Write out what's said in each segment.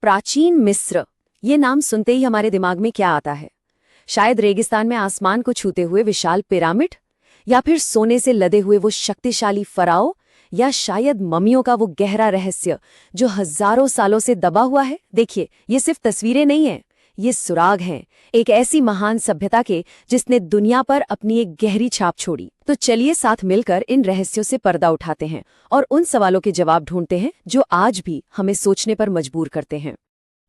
प्राचीन मिस्र, ये नाम सुनते ही हमारे दिमाग में क्या आता है? शायद रेगिस्तान में आसमान को छूते हुए विशाल पिरामिड, या फिर सोने से लदे हुए वो शक्तिशाली फराओ, या शायद मम्मियों का वो गहरा रहस्य जो हजारों सालों से दबा हुआ है। देखिए, ये सिर्फ तस्वीरें नहीं हैं, ये सुराग हैं एक ऐसी महान सभ्यता के जिसने दुनिया पर अपनी एक गहरी छाप छोड़ी। तो चलिए साथ मिलकर इन रहस्यों से पर्दा उठाते हैं और उन सवालों के जवाब ढूंढते हैं जो आज भी हमें सोचने पर मजबूर करते हैं।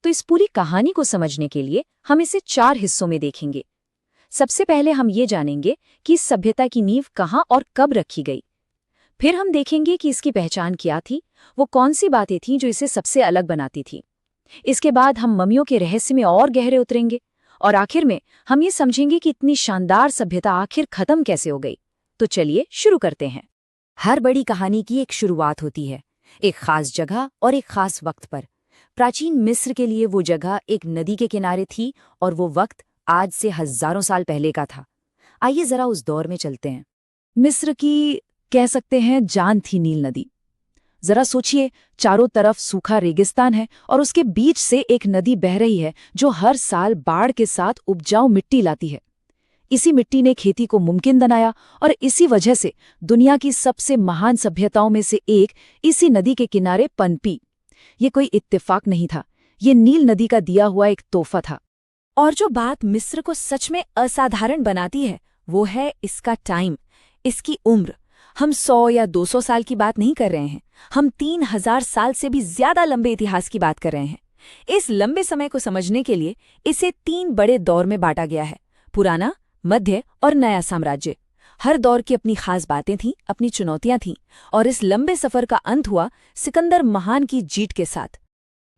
तो इस पूरी कहानी को समझने के लिए हम इसे 4 हिस्सों में देखेंगे। सबसे पहले हम ये जानेंगे कि इस सभ्यता की नींव कहाँ और कब रखी गई। फिर हम देखेंगे कि इसकी पहचान क्या थी, वो कौन सी बातें थीं जो इसे सबसे अलग बनाती थी। इसके बाद हम मम्मियों के रहस्य में और गहरे उतरेंगे और आखिर में हम ये समझेंगे कि इतनी शानदार सभ्यता आखिर खत्म कैसे हो गई। तो चलिए शुरू करते हैं। हर बड़ी कहानी की एक शुरुआत होती है, एक खास जगह और एक खास वक्त पर। प्राचीन मिस्र के लिए वो जगह एक नदी के किनारे थी और वो वक्त आज से हजारों साल पहले का था। आइए जरा उस दौर में चलते हैं। मिस्र की कह सकते हैं जान थी नील नदी। जरा सोचिए, चारों तरफ सूखा रेगिस्तान है और उसके बीच से एक नदी बह रही है जो हर साल बाढ़ के साथ उपजाऊ मिट्टी लाती है। इसी मिट्टी ने खेती को मुमकिन बनाया और इसी वजह से दुनिया की सबसे महान सभ्यताओं में से एक इसी नदी के किनारे पनपी। ये कोई इत्तेफाक नहीं था, ये नील नदी का दिया हुआ एक तोहफा था। और जो बात मिस्र को सच में असाधारण बनाती है वो है इसका टाइम, इसकी उम्र। हम 100 या 200 साल की बात नहीं कर रहे हैं, हम 3000 साल से भी ज्यादा लंबे इतिहास की बात कर रहे हैं। इस लंबे समय को समझने के लिए इसे 3 बड़े दौर में बांटा गया है, पुराना, मध्य और नया साम्राज्य। हर दौर की अपनी खास बातें थीं, अपनी चुनौतियां थीं, और इस लंबे सफर का अंत हुआ सिकंदर महान की जीत के साथ।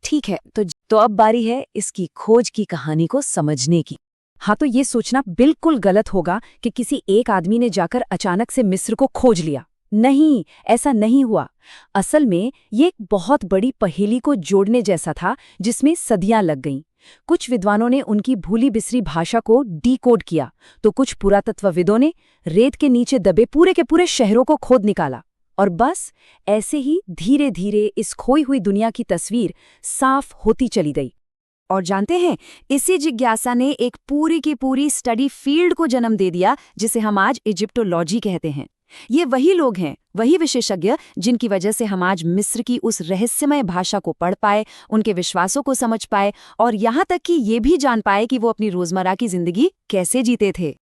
ठीक है, तो अब बारी है इसकी खोज की कहानी को समझने की। हाँ, तो ये सोचना बिल्कुल गलत होगा कि किसी एक आदमी ने जाकर अचानक से मिस्र को खोज लिया। नहीं, ऐसा नहीं हुआ। असल में ये एक बहुत बड़ी पहेली को जोड़ने जैसा था जिसमें सदियां लग गईं। कुछ विद्वानों ने उनकी भूली बिसरी भाषा को डीकोड किया, तो कुछ पुरातत्वविदों ने रेत के नीचे दबे पूरे के पूरे शहरों को खोद निकाला। और बस ऐसे ही धीरे धीरे इस खोई हुई दुनिया की तस्वीर साफ होती चली गई। और जानते हैं, इसी जिज्ञासा ने एक पूरी की पूरी स्टडी फील्ड को जन्म दे दिया जिसे हम आज इजिप्टोलॉजी कहते हैं। ये वही लोग हैं, वही विशेषज्ञ जिनकी वजह से हम आज मिस्र की उस रहस्यमय भाषा को पढ़ पाए, उनके विश्वासों को समझ पाए और यहाँ तक कि ये भी जान पाए कि वो अपनी रोजमर्रा की जिंदगी कैसे जीते थे।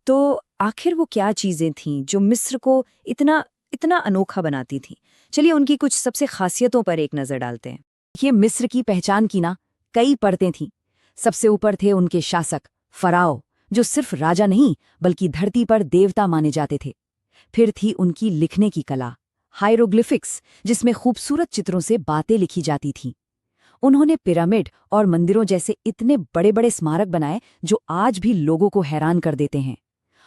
तो आखिर वो क्या चीजें थीं जो मिस्र को इतना अनोखा बनाती थीं? चलिए उनकी कुछ सबसे खासियतों पर एक नजर डालते हैं। ये मिस्र की पहचान की ना कई परतें थीं। सबसे ऊपर थे उनके शासक फराओ, जो सिर्फ राजा नहीं बल्कि धरती पर देवता माने जाते थे। फिर थी उनकी लिखने की कला, हायरोग्लिफिक्स, जिसमें खूबसूरत चित्रों से बातें लिखी जाती थीं। उन्होंने पिरामिड और मंदिरों जैसे इतने बड़े बड़े स्मारक बनाए जो आज भी लोगों को हैरान कर देते हैं।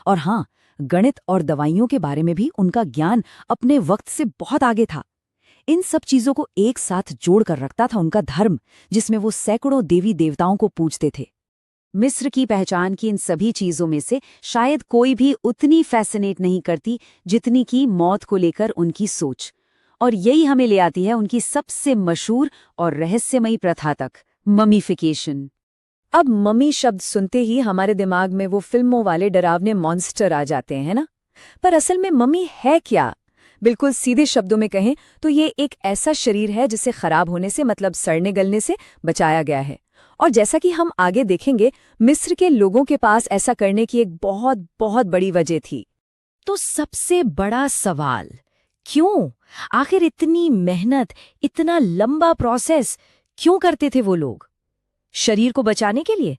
और हाँ, गणित और दवाइयों के बारे में भी उनका ज्ञान अपने वक्त से बहुत आगे था। इन सब चीजों को एक साथ जोड़कर रखता था उनका धर्म, जिसमें वो सैकड़ों देवी देवताओं को पूजते थे। मिस्र की पहचान की इन सभी चीजों में से शायद कोई भी उतनी फैसिनेट नहीं करती जितनी की मौत को लेकर उनकी सोच। और यही हमें ले आती है उनकी सबसे मशहूर और रहस्यमयी प्रथा तक, ममीफिकेशन। अब मम्मी शब्द सुनते ही हमारे दिमाग में वो फिल्मों वाले डरावने मॉन्स्टर आ जाते हैं ना? पर असल में मम्मी है क्या? बिल्कुल सीधे शब्दों में कहें तो ये एक ऐसा शरीर है जिसे खराब होने से, मतलब सड़ने गलने से बचाया गया है। और जैसा कि हम आगे देखेंगे, मिस्र के लोगों के पास ऐसा करने की एक बहुत बहुत बड़ी वजह थी। तो सबसे बड़ा सवाल, क्यों? आखिर इतनी मेहनत, इतना लंबा प्रोसेस क्यों करते थे वो लोग? शरीर को बचाने के लिए?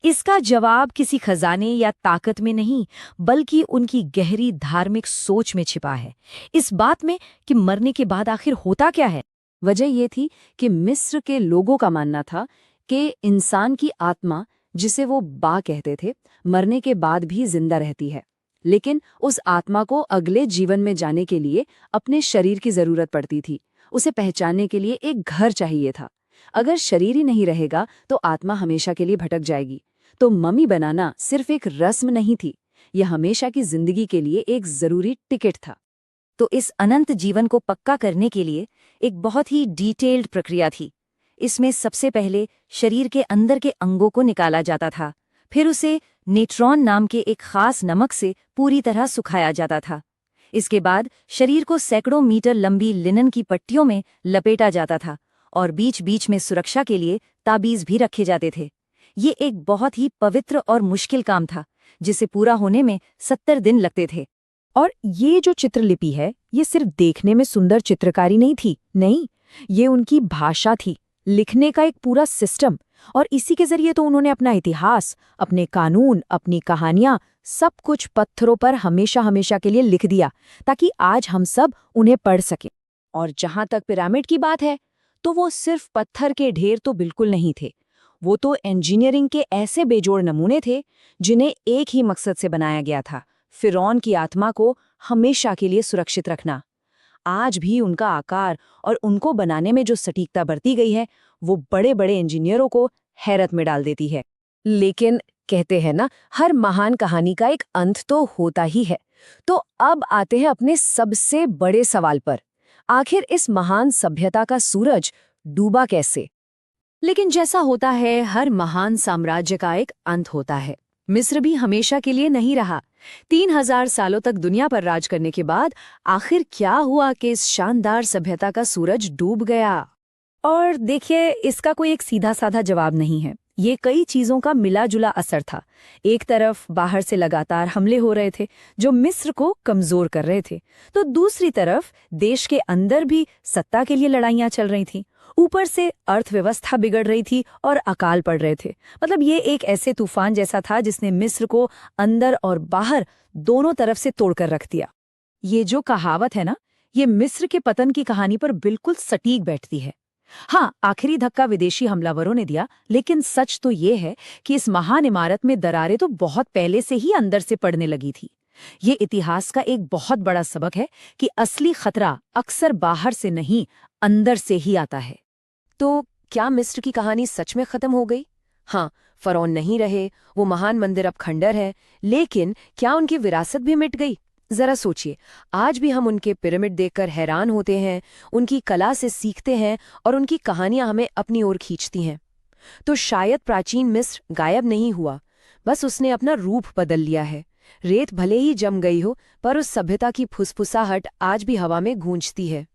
इसका जवाब किसी खजाने या ताकत में नहीं, बल्कि उनकी गहरी धार्मिक सोच में छिपा है। इस बात में कि मरने के बाद आखिर होता क्या है। वजह ये थी कि मिस्र के लोगों का मानना था कि इंसान की आत्मा, जिसे वो बा कहते थे, मरने के बाद भी जिंदा रहती है। लेकिन उस आत्मा को अगले जीवन में जाने के लिए अपने शरीर की जरूरत पड़ती थी। उसे पहचानने के लिए एक घर चाहिए था। अगर शरीर ही नहीं रहेगा तो आत्मा हमेशा के लिए भटक जाएगी। तो मम्मी बनाना सिर्फ एक रस्म नहीं थी, यह हमेशा की जिंदगी के लिए एक जरूरी टिकट था। तो इस अनंत जीवन को पक्का करने के लिए एक बहुत ही डिटेल्ड प्रक्रिया थी। इसमें सबसे पहले शरीर के अंदर के अंगों को निकाला जाता था, फिर उसे नेट्रॉन नाम के एक खास नमक से पूरी तरह सुखाया जाता था। इसके बाद शरीर को सैकड़ों मीटर लंबी लिनन की पट्टियों में लपेटा जाता था और बीच बीच में सुरक्षा के लिए ताबीज भी रखे जाते थे। ये एक बहुत ही पवित्र और मुश्किल काम था, जिसे पूरा होने में 70 दिन लगते थे। और ये जो चित्रलिपि है, ये सिर्फ देखने में सुंदर चित्रकारी नहीं थी, नहीं, ये उनकी भाषा थी, लिखने का एक पूरा सिस्टम। और इसी के जरिए तो उन्होंने अपना इतिहास, अपने कानून, अपनी कहानियां, सब कुछ पत्थरों पर हमेशा हमेशा के लिए लिख दिया, ताकि आज हम सब उन्हें पढ़ सकें। और जहां तक पिरामिड की बात है, तो वो सिर्फ पत्थर के ढेर तो बिल्कुल नहीं थे। वो तो इंजीनियरिंग के ऐसे बेजोड़ नमूने थे जिन्हें एक ही मकसद से बनाया गया था, फिरौन की आत्मा को हमेशा के लिए सुरक्षित रखना। आज भी उनका आकार और उनको बनाने में जो सटीकता बरती गई है, वो बड़े बड़े इंजीनियरों को हैरत में डाल देती है। लेकिन कहते हैं ना, हर महान कहानी का एक अंत तो होता ही है। तो अब आते हैं अपने सबसे बड़े सवाल पर, आखिर इस महान सभ्यता का सूरज डूबा कैसे? लेकिन जैसा होता है, हर महान साम्राज्य का एक अंत होता है। मिस्र भी हमेशा के लिए नहीं रहा। 3000 सालों तक दुनिया पर राज करने के बाद आखिर क्या हुआ कि इस शानदार सभ्यता का सूरज डूब गया? और देखिए, इसका कोई एक सीधा साधा जवाब नहीं है। ये कई चीजों का मिला जुला असर था। एक तरफ बाहर से लगातार हमले हो रहे थे जो मिस्र को कमजोर कर रहे थे, तो दूसरी तरफ देश के अंदर भी सत्ता के लिए लड़ाइयां चल रही थीं। ऊपर से अर्थव्यवस्था बिगड़ रही थी और अकाल पड़ रहे थे। मतलब ये एक ऐसे तूफान जैसा था जिसने मिस्र को अंदर और बाहर दोनों तरफ से तोड़कर रख दिया। ये जो कहावत है ना, ये मिस्र के पतन की कहानी पर बिल्कुल सटीक बैठती है। हाँ, आखिरी धक्का विदेशी हमलावरों ने दिया, लेकिन सच तो ये है कि इस महान इमारत में दरारें तो बहुत पहले से ही अंदर से पड़ने लगी थी। ये इतिहास का एक बहुत बड़ा सबक है कि असली खतरा अक्सर बाहर से नहीं, अंदर से ही आता है। तो क्या मिस्र की कहानी सच में खत्म हो गई? हाँ, फरौन नहीं रहे, वो महान मंदिर अब खंडर है, लेकिन क्या उनकी विरासत भी मिट गई? जरा सोचिए, आज भी हम उनके पिरामिड देखकर हैरान होते हैं, उनकी कला से सीखते हैं और उनकी कहानियां हमें अपनी ओर खींचती हैं। तो शायद प्राचीन मिस्र गायब नहीं हुआ, बस उसने अपना रूप बदल लिया है। रेत भले ही जम गई हो, पर उस सभ्यता की फुसफुसाहट आज भी हवा में गूंजती है।